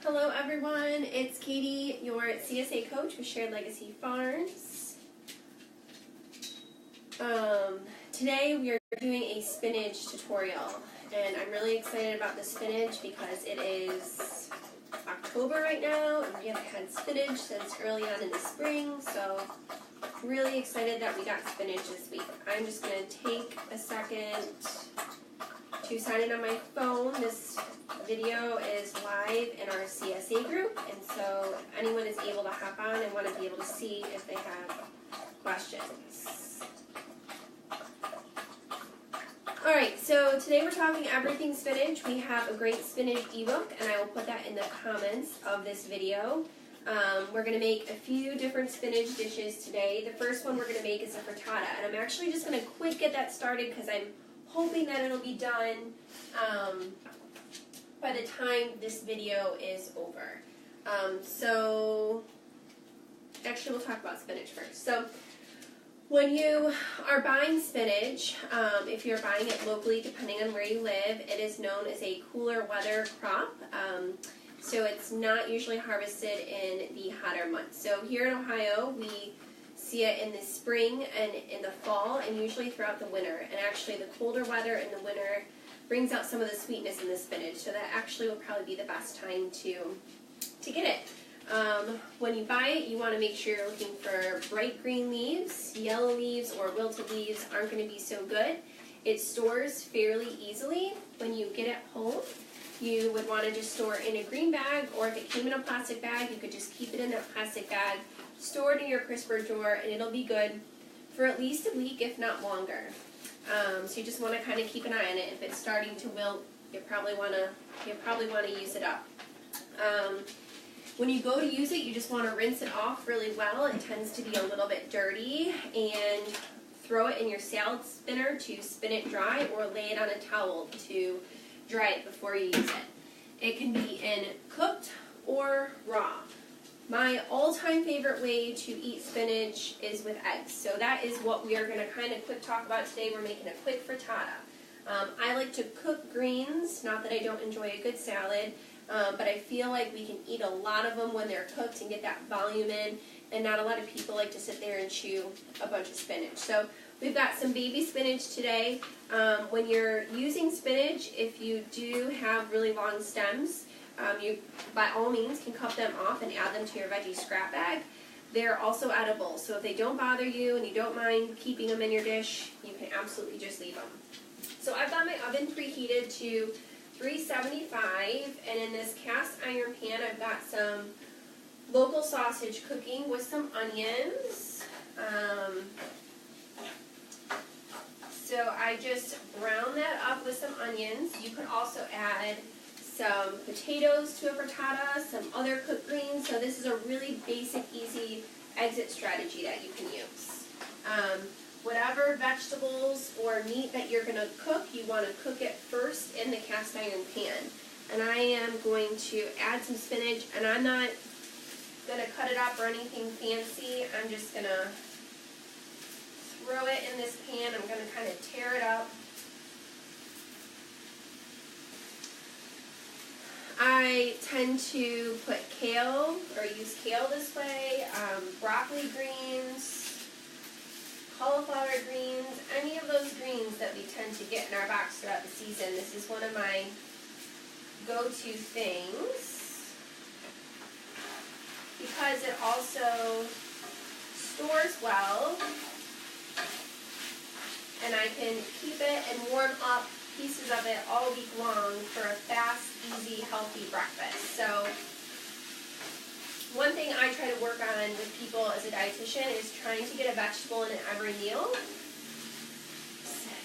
Hello everyone, it's Katie, your CSA coach with Shared Legacy Farms. Today we are doing a spinach tutorial, and I'm really excited about the spinach because it is October right now and we haven't had spinach since early on in the spring, so I'm really excited that we got spinach this week. I'm just going to take a second to sign in on my phone. This video is live in our CSA group, and so anyone is able to hop on and want to be able to see if they have questions. Alright, so today we're talking everything spinach. We have a great spinach ebook, and I will put that in the comments of this video. We're going to make a few different spinach dishes today. The first one we're going to make is a frittata, and I'm actually just going to quick get that started because I'm hoping that it'll be done by the time this video is over. Actually we'll talk about spinach first. So when you are buying spinach, if you're buying it locally, depending on where you live, it is known as a cooler weather crop. So it's not usually harvested in the hotter months. So here in Ohio, we see it in the spring and in the fall, and usually throughout the winter. And actually the colder weather in the winter brings out some of the sweetness in the spinach, so that actually will probably be the best time to get it. When you buy it, you want to make sure you're looking for bright green leaves. Yellow leaves or wilted leaves aren't going to be so good. It stores fairly easily when you get it home. You would want to just store it in a green bag, or if it came in a plastic bag, you could just keep it in that plastic bag, store it in your crisper drawer, and it'll be good for at least a week, if not longer. So you just want to kind of keep an eye on it. If it's starting to wilt, you probably want to use it up. When you go to use it, you just want to rinse it off really well. It tends to be a little bit dirty, and throw it in your salad spinner to spin it dry, or lay it on a towel to dry it before you use it. It can be in cooked or raw. My all-time favorite way to eat spinach is with eggs. So that is what we are going to kind of quick talk about today. We're making a quick frittata. I like to cook greens, not that I don't enjoy a good salad, but I feel like we can eat a lot of them when they're cooked and get that volume in, and not a lot of people like to sit there and chew a bunch of spinach. So we've got some baby spinach today. When you're using spinach, if you do have really long stems, you by all means can cut them off and add them to your veggie scrap bag. They're also edible, so if they don't bother you and you don't mind keeping them in your dish, you can absolutely just leave them. So I've got my oven preheated to 375, and in this cast iron pan I've got some local sausage cooking with some onions. So I just brown that up with some onions. You could also add some potatoes to a frittata, some other cooked greens. So this is a really basic, easy exit strategy that you can use. Whatever vegetables or meat that you're going to cook, you want to cook it first in the cast iron pan. And I am going to add some spinach, and I'm not going to cut it up or anything fancy. I'm just going to throw it in this pan. I'm going to kind of tear it up. I tend to put kale, or use kale this way, broccoli greens, cauliflower greens, any of those greens that we tend to get in our box throughout the season. This is one of my go-to things because it also stores well, and I can keep it and warm up pieces of it all week long for a fast, easy, healthy breakfast. So one thing I try to work on with people as a dietitian is trying to get a vegetable in every meal.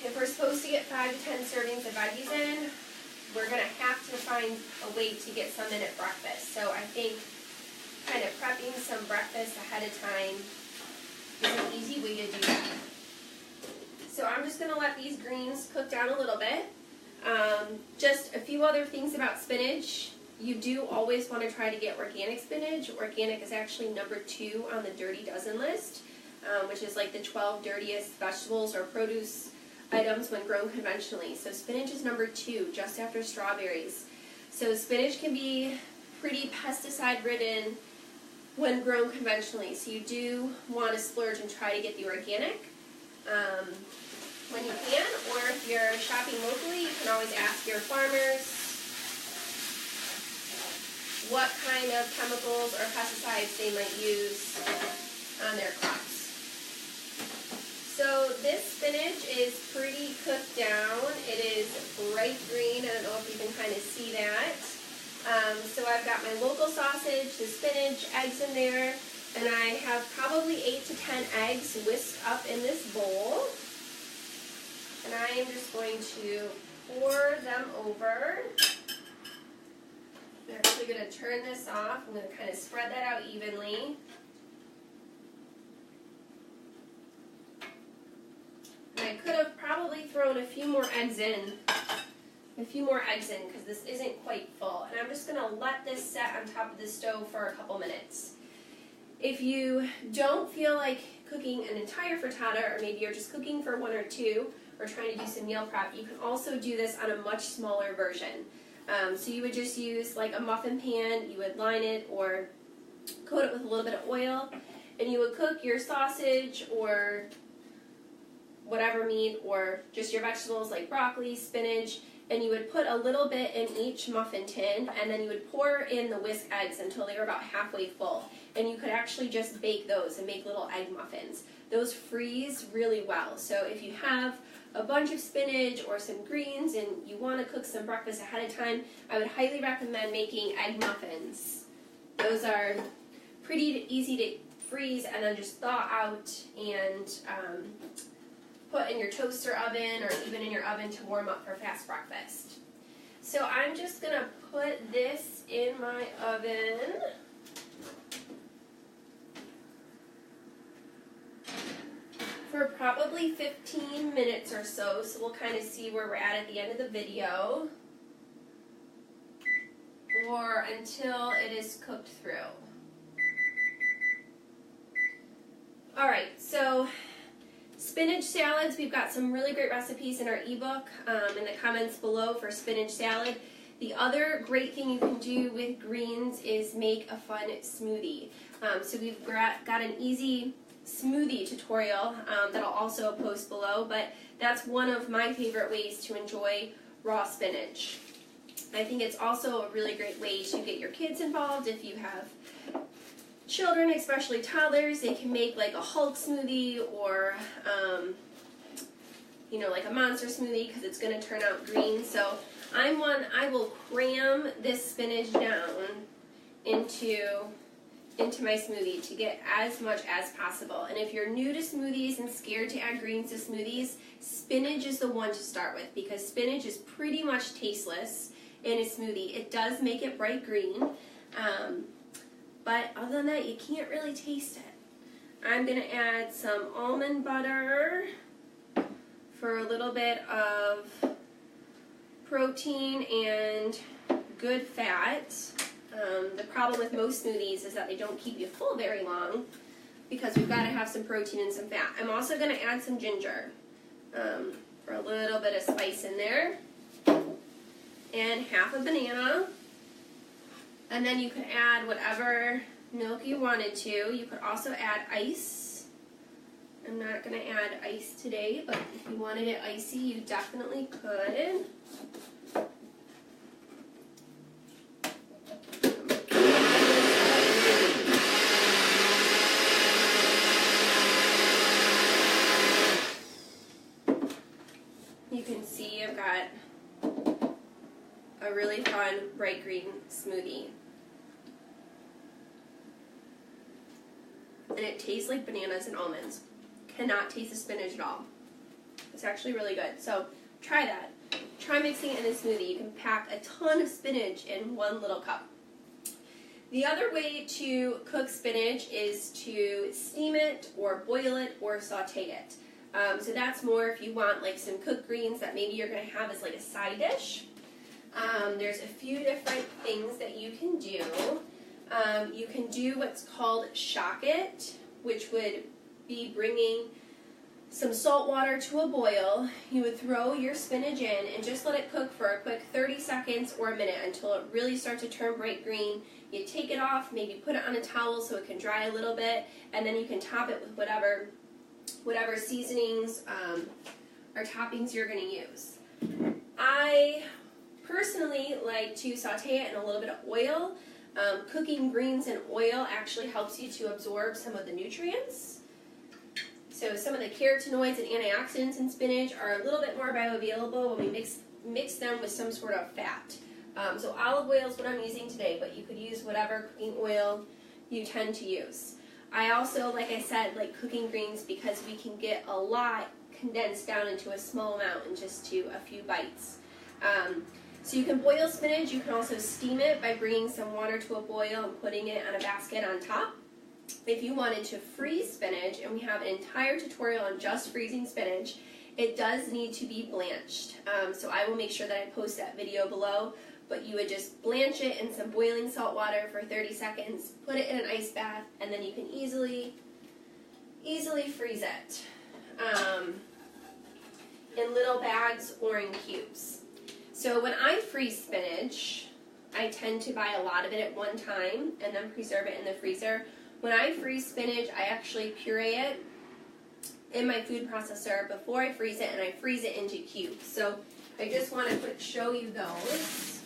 If we're supposed to get 5 to 10 servings of veggies in, we're going to have to find a way to get some in at breakfast. So I think kind of prepping some breakfast ahead of time is an easy way to do that. So I'm just going to let these greens cook down a little bit. Just a few other things about spinach. You do always want to try to get organic spinach. Organic is actually number 2 on the Dirty Dozen list, which is like the 12 dirtiest vegetables or produce items when grown conventionally. So spinach is number 2, just after strawberries. So spinach can be pretty pesticide-ridden when grown conventionally. So you do want to splurge and try to get the organic when you can, or if you're shopping locally, you can always ask your farmers what kind of chemicals or pesticides they might use on their crops. So this spinach is pretty cooked down. It is bright green. I don't know if you can kind of see that. So I've got my local sausage, the spinach, eggs in there, and I have probably 8 to 10 eggs whisked up in this bowl. And I am just going to pour them over. I'm actually going to turn this off. I'm going to kind of spread that out evenly. And I could have probably thrown a few more eggs in. Because this isn't quite full. And I'm just going to let this set on top of the stove for a couple minutes. If you don't feel like cooking an entire frittata, or maybe you're just cooking for 1 or 2, or trying to do some meal prep, you can also do this on a much smaller version. So you would just use like a muffin pan, you would line it or coat it with a little bit of oil, and you would cook your sausage or whatever meat, or just your vegetables like broccoli, spinach, and you would put a little bit in each muffin tin, and then you would pour in the whisk eggs until they were about halfway full. And you could actually just bake those and make little egg muffins. Those freeze really well. So if you have a bunch of spinach or some greens and you want to cook some breakfast ahead of time, I would highly recommend making egg muffins. Those are pretty easy to freeze and then just thaw out and put in your toaster oven or even in your oven to warm up for fast breakfast. So I'm just going to put this in my oven. For probably 15 minutes or so, so we'll kind of see where we're at the end of the video, or until it is cooked through. Alright, so spinach salads, we've got some really great recipes in our ebook in the comments below for spinach salad. The other great thing you can do with greens is make a fun smoothie. So we've got an easy smoothie tutorial that I'll also post below, but that's one of my favorite ways to enjoy raw spinach. I think it's also a really great way to get your kids involved. If you have children, especially toddlers, they can make like a Hulk smoothie or like a monster smoothie because it's going to turn out green. So I will cram this spinach down into my smoothie to get as much as possible. And if you're new to smoothies and scared to add greens to smoothies, spinach is the one to start with because spinach is pretty much tasteless in a smoothie. It does make it bright green, but other than that, you can't really taste it. I'm going to add some almond butter for a little bit of protein and good fat. The problem with most smoothies is that they don't keep you full very long because we've got to have some protein and some fat. I'm also going to add some ginger for a little bit of spice in there, and half a banana. And then you could add whatever milk you wanted to. You could also add ice. I'm not going to add ice today, but if you wanted it icy, you definitely could. You can see I've got a really fun bright green smoothie. And it tastes like bananas and almonds. Cannot taste the spinach at all. It's actually really good. So try that. Try mixing it in a smoothie. You can pack a ton of spinach in one little cup. The other way to cook spinach is to steam it or boil it or saute it. So that's more if you want like some cooked greens that maybe you're going to have as like a side dish. There's a few different things that you can do. You can do what's called shock it, which would be bringing some salt water to a boil. You would throw your spinach in and just let it cook for a quick 30 seconds or a minute until it really starts to turn bright green. You take it off, maybe put it on a towel so it can dry a little bit, and then you can top it with whatever seasonings or toppings you're going to use. I personally like to saute it in a little bit of oil. Cooking greens in oil actually helps you to absorb some of the nutrients. So some of the carotenoids and antioxidants in spinach are a little bit more bioavailable when we mix them with some sort of fat. So olive oil is what I'm using today, but you could use whatever cooking oil you tend to use. I also, like I said, like cooking greens because we can get a lot condensed down into a small amount in just a few bites. So you can boil spinach. You can also steam it by bringing some water to a boil and putting it on a basket on top. If you wanted to freeze spinach, and we have an entire tutorial on just freezing spinach, it does need to be blanched. So I will make sure that I post that video below, but you would just blanch it in some boiling salt water for 30 seconds, put it in an ice bath, and then you can easily freeze it in little bags or in cubes. So when I freeze spinach, I tend to buy a lot of it at one time and then preserve it in the freezer. When I freeze spinach, I actually puree it in my food processor before I freeze it, and I freeze it into cubes. So I just want to show you those.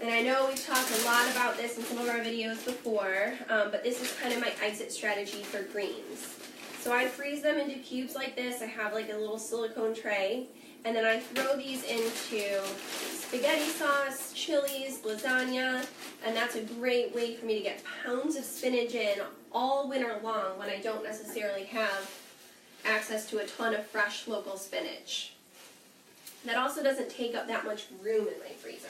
And I know we've talked a lot about this in some of our videos before, but this is kind of my exit strategy for greens. So I freeze them into cubes like this. I have like a little silicone tray, and then I throw these into spaghetti sauce, chilies, lasagna, and that's a great way for me to get pounds of spinach in all winter long when I don't necessarily have access to a ton of fresh local spinach. That also doesn't take up that much room in my freezer.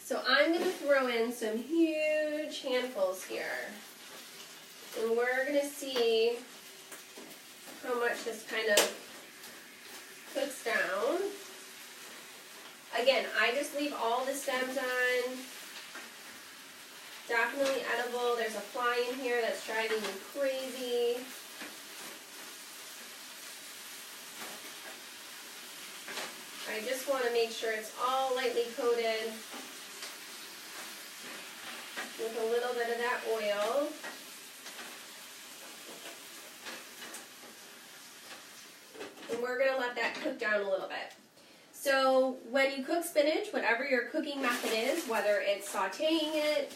So I'm going to throw in some huge handfuls here, and we're going to see how much this kind of cooks down. Again, I just leave all the stems on. Definitely edible. There's a fly in here that's driving me crazy. I just want to make sure it's all lightly coated with a little bit of that oil. And we're going to let that cook down a little bit. So when you cook spinach, whatever your cooking method is, whether it's sauteing it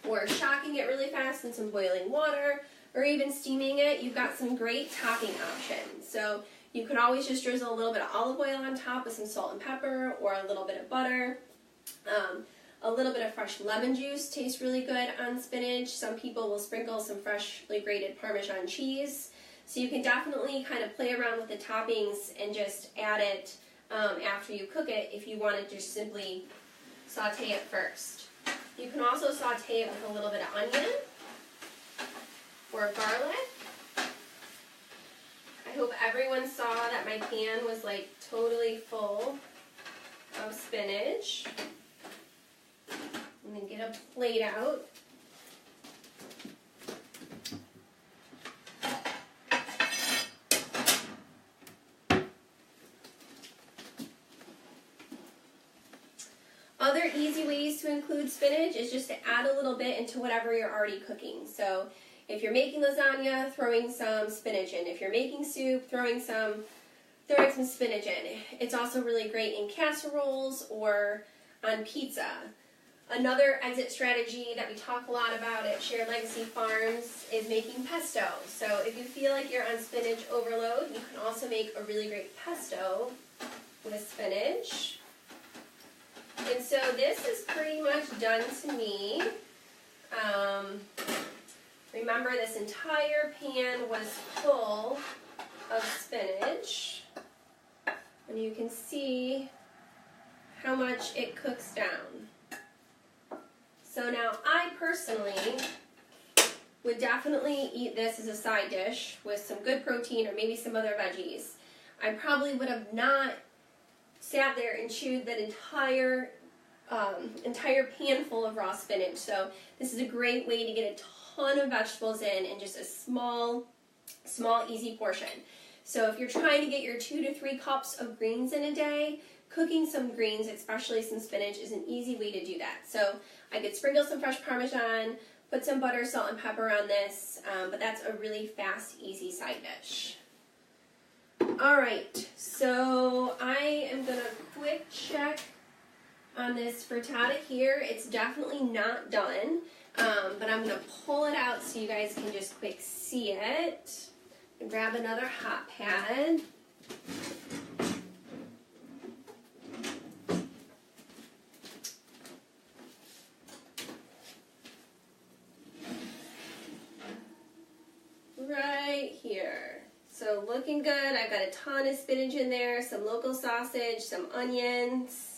or shocking it really fast in some boiling water or even steaming it, you've got some great topping options. So you could always just drizzle a little bit of olive oil on top with some salt and pepper or a little bit of butter. A little bit of fresh lemon juice tastes really good on spinach. Some people will sprinkle some freshly grated Parmesan cheese. So you can definitely kind of play around with the toppings and just add it after you cook it if you want to just simply saute it first. You can also saute it with a little bit of onion or garlic. I hope everyone saw that my pan was like totally full of spinach. And then get a plate out. Other easy ways to include spinach is just to add a little bit into whatever you're already cooking. So if you're making lasagna, throwing some spinach in. If you're making soup, throwing some spinach in. It's also really great in casseroles or on pizza. Another exit strategy that we talk a lot about at Shared Legacy Farms is making pesto. So if you feel like you're on spinach overload, you can also make a really great pesto with spinach. And so this is pretty much done to me. Remember, this entire pan was full of spinach. And you can see how much it cooks down. So now I personally would definitely eat this as a side dish with some good protein or maybe some other veggies. I probably would have not sat there and chewed that entire entire pan full of raw spinach. So this is a great way to get a ton of vegetables in just a small, easy portion. So if you're trying to get your 2 to 3 cups of greens in a day, cooking some greens, especially some spinach, is an easy way to do that. So I could sprinkle some fresh Parmesan, put some butter, salt, and pepper on this, but that's a really fast, easy side dish. Alright, so I am going to quick check on this frittata here. It's definitely not done, but I'm going to pull it out so you guys can just quick see it. Grab another hot pad. Right here. So looking good. I've got a ton of spinach in there, some local sausage, some onions.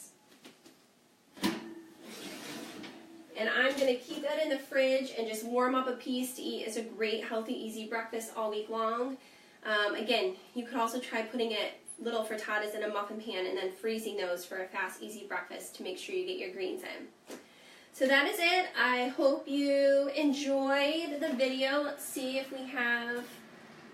And I'm going to keep that in the fridge and just warm up a piece to eat as a great, healthy, easy breakfast all week long. Again, you could also try putting little frittatas in a muffin pan and then freezing those for a fast, easy breakfast to make sure you get your greens in. So that is it. I hope you enjoyed the video. Let's see if we have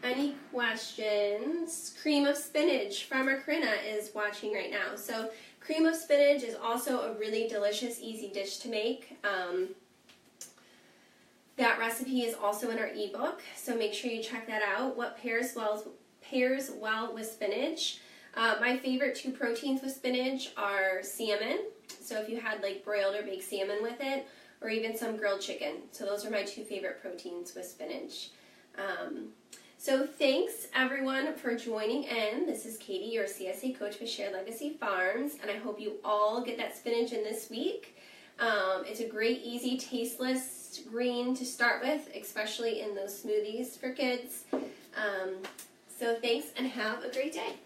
any questions. Cream of spinach. Farmer Corinna is watching right now. So cream of spinach is also a really delicious, easy dish to make. That recipe is also in our ebook, so make sure you check that out. What pairs well with spinach? My favorite 2 proteins with spinach are salmon. So if you had like broiled or baked salmon with it, or even some grilled chicken. So those are my 2 favorite proteins with spinach. So thanks everyone for joining in. This is Katie, your CSA coach with Shared Legacy Farms, and I hope you all get that spinach in this week. It's a great, easy, tasteless green to start with, especially in those smoothies for kids. So thanks and have a great day.